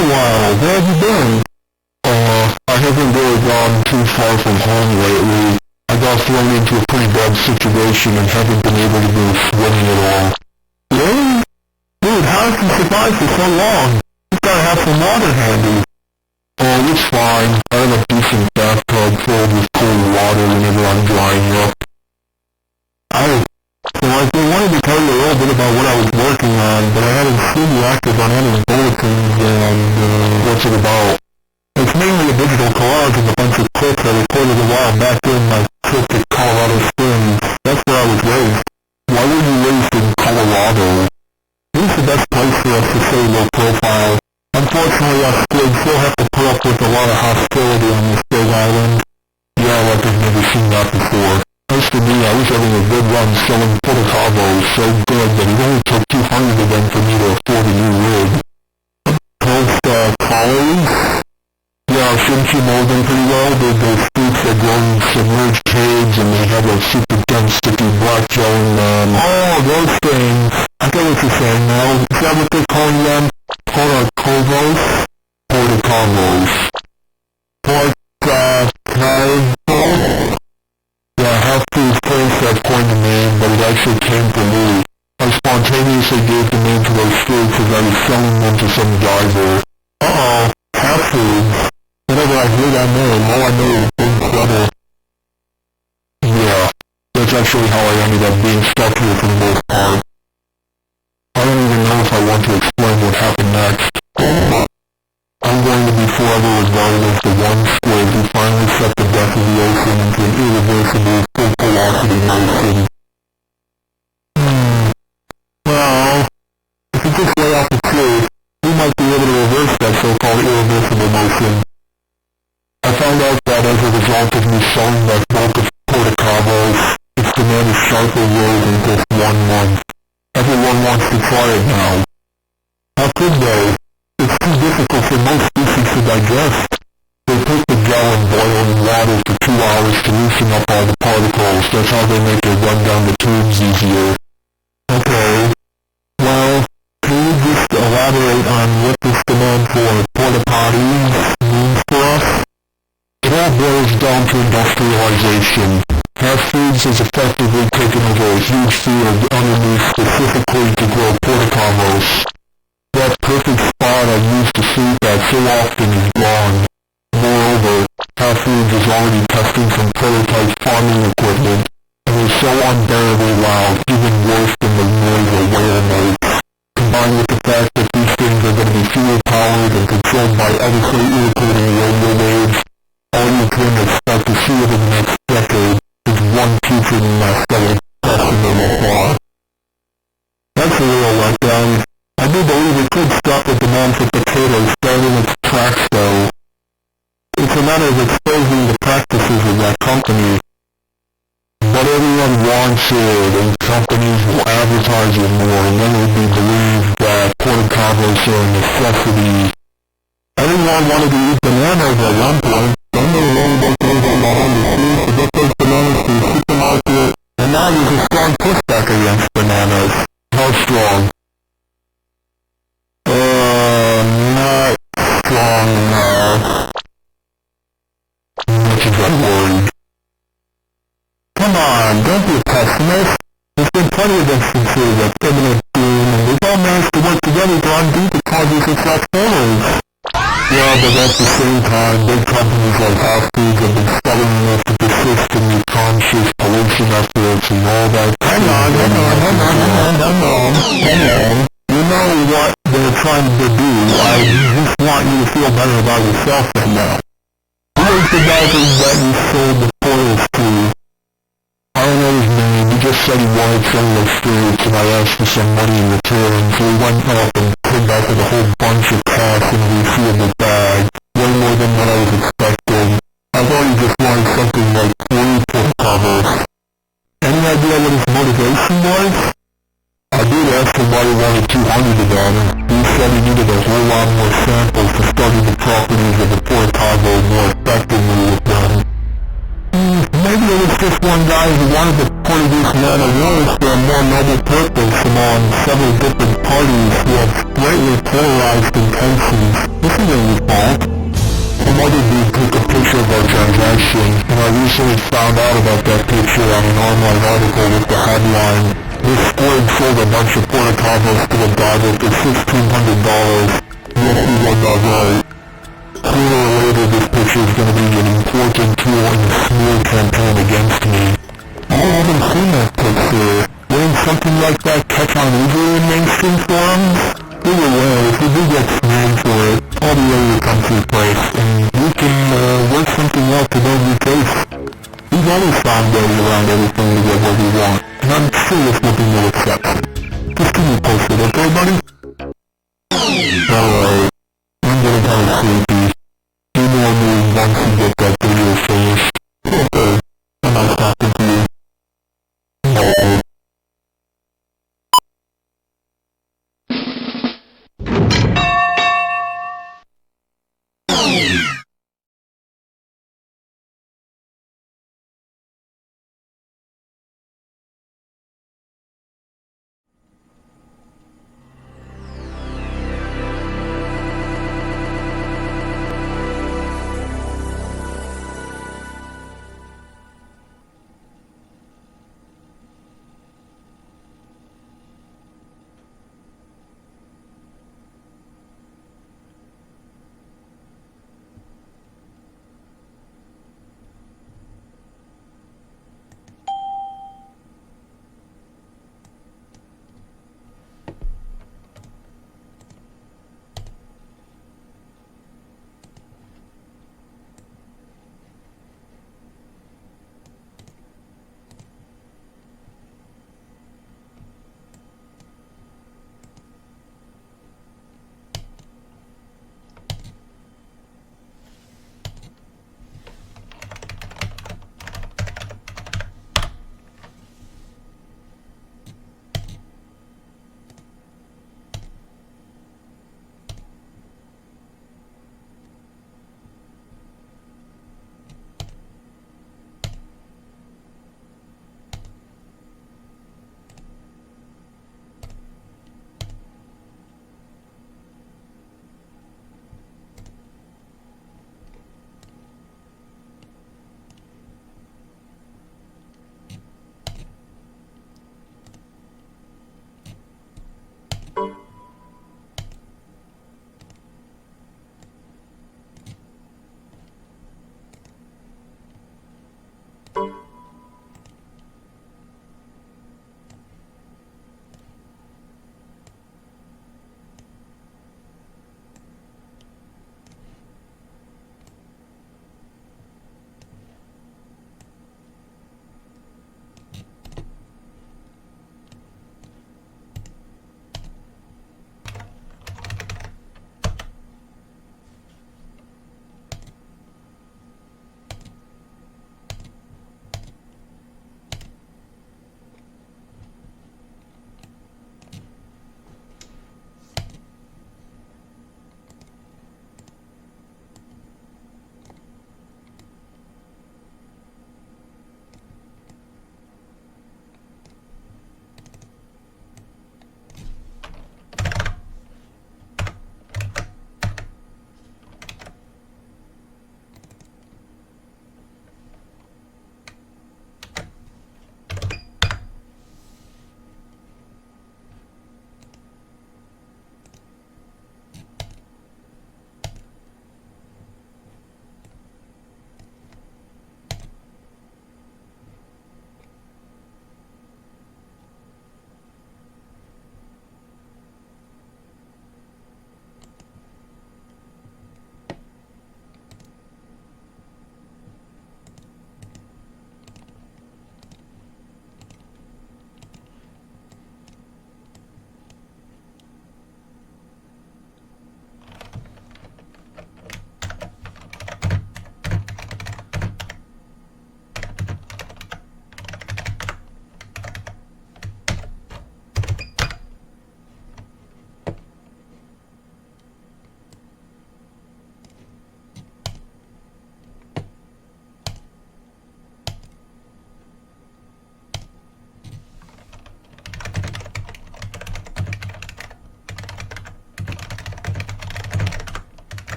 a while. Where have you been? I haven't really gone too far from home lately. I got thrown into a pretty bad situation and haven't been able to go swimming at all. Really? Dude, how did you survive for so long? You gotta have some water handy. Oh, it's fine. I have a decent bathtub filled with cold water whenever I'm drying up. So I've been wanting to tell you a little bit about what I was working on, but I haven't seen you active on any bulletins, and what's it about? It's mainly a digital collage of a bunch of clips I recorded a while back during my trip to Colorado Springs. That's where I was raised. Why were you raised in Colorado? This is the best place for us to stay low profile. Unfortunately, us squid still have to put up with a lot of hostility on this big island. Yeah, like I've never seen that before. As for me, I was having a good run selling Portacavos, so good that it only took 200 of them for me to afford a new rig. Post, collies? Yeah, shouldn't you know them pretty well? Those fruits that grow in submerged caves and they have a super dense sticky black gel in them. Oh, those things. I get what you're saying now. Is that what they're calling them? Portacavos? Portacavos. Portacavos? Yeah, half-food place that coined the name, but it actually came from me. I spontaneously gave the name to those fruits as I was selling them to some diver. Uh-oh, half-foods. Whenever I hear that name, all I know is big trouble. Yeah, that's actually how I ended up being stuck here for the most part. I don't even know if I want to explain what happened next. I'm going to be forever regarded as the one squid who finally set the death of the ocean into an irreversible, full-velocity motion. Well, if you just lay out the truth, we might be able to reverse that so-called irreversible motion. I found out that as a result of me selling that bulk of Portacavos, its demand is sharply rose in just 1 month. Everyone wants to try it now. How could they? It's too difficult for most species to digest. They take the gel and boil it in water for 2 hours to loosen up all the particles. That's how they make it run down the tubes easier. Okay. Well, can you just elaborate on what this demand for porta potties means for us? It all boils down to industrialization. Half-Foods has effectively taken over a huge field underneath specifically to grow Portacavos. That perfect spot I used to sleep at so often is gone. Moreover, Half-Foods is already testing some prototype farming equipment, and is so unbearably loud, even worse than the noise a whale makes. Combined with the fact that these things are going to be fuel-powered and controlled by adequately irritating radio waves, all you can expect to see over the next decade is one putrid mess that will crush them apart. That's a real letdown. I do believe it could stop the demand for potatoes starting its tracks though. It's a matter of exposing the practices of that company. But everyone wants it, and companies will advertise it more, and then it will be believed that Portacavos are a necessity. Everyone wanted to eat bananas at one point. Then they learned that those are behind the scenes to get those bananas to the supermarket, and now there's a strong pushback against bananas. How strong? Not strong enough. Much as I'm worried. Come on, don't be a pessimist. There's been plenty of instances of imminent doom, and we've all managed to work together to undo the causes of such failures. Yeah, but at the same time, big companies like Half-Foods have been stubborn enough to persist in their conscious pollution efforts and all that. Hang on. You know what they're trying to do. I just want you to feel better about yourself right now. Who is the guy that you sold the portals to? I don't know his name. He just said he wanted some of those fruits, and I asked for some money in return, so he went up and came back with a whole bunch of cash in a resealable bag. Way more than what I was expecting. I thought he just wanted something like 3 Portacavos. Any idea what his motivation was? I did ask him why he wanted 200 of them. He said he needed a whole lot more samples to study the properties of the Portacavo more effectively with them. Maybe it was just one guy who wanted the Portuguese man of Wales for a more noble purpose among several different parties who have greatly polarized intentions. This isn't your fault. Another dude took a picture of our transaction, and I recently found out about that picture on an online article with the headline, "This squid sold a bunch of Portacavos to a diver for $1,600. Yes, he was not right." Sooner or later, this picture is going to be an important tool in the smear campaign against me. I haven't seen that picture. Wouldn't something like that catch on easily in mainstream forums? Either way, if you do get smeared for it, I'll be ready to come to your place, and we can work something out to build your case. We've always found ways around everything to get what we want, and I'm sure this will be no exception. Just keep me posted, okay, buddy? Alright, I'm getting kind of sleepy. You know me once you get that